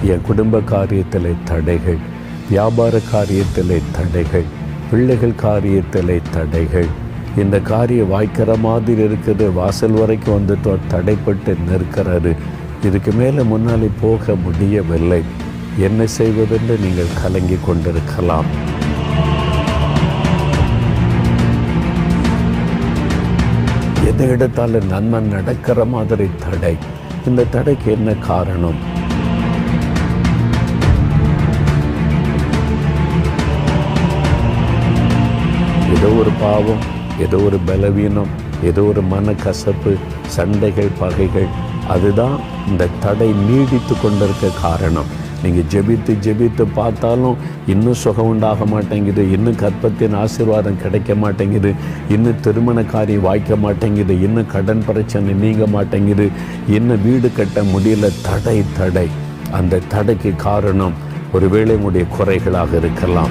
என் குடும்ப காரியத்திலே தடைகள், வியாபார காரியத்திலே தடைகள், பிள்ளைகள் காரியத்திலே தடைகள். இந்த காரியம் வாய்க்கிற மாதிரி இருக்குது, வாசல் வரைக்கும் வந்துட்டு தடைப்பட்டு நிற்கிறாரு. இதுக்கு மேலே முன்னாலே போக முடியவில்லை. என்ன செய்வதென்று நீங்கள் கலங்கி கொண்டிருக்கலாம். எதை எடுத்தாலும் நன்மை நடக்கிற மாதிரி தடை. இந்த தடைக்கு என்ன காரணம்? ஏதோ ஒரு பாவம், ஏதோ ஒரு பலவீனம், ஏதோ ஒரு மனக்கசப்பு, சண்டைகள், பகைகள். அதுதான் இந்த தடை நீடித்து கொண்டிருக்க காரணம். நீங்கள் ஜெபித்து பார்த்தாலும் இன்னும் சுகம் உண்டாக மாட்டேங்குது, இன்னும் கர்ப்பத்தின் ஆசீர்வாதம் கிடைக்க மாட்டேங்குது, இன்னும் திருமண காரியம் வாய்க்க மாட்டேங்குது, இன்னும் கடன் பிரச்சனை நீங்க மாட்டேங்குது, இன்னும் வீடு கட்ட முடியல. தடை. அந்த தடைக்கு காரணம் ஒருவேளை உங்களுடைய குறைகளாக இருக்கலாம்.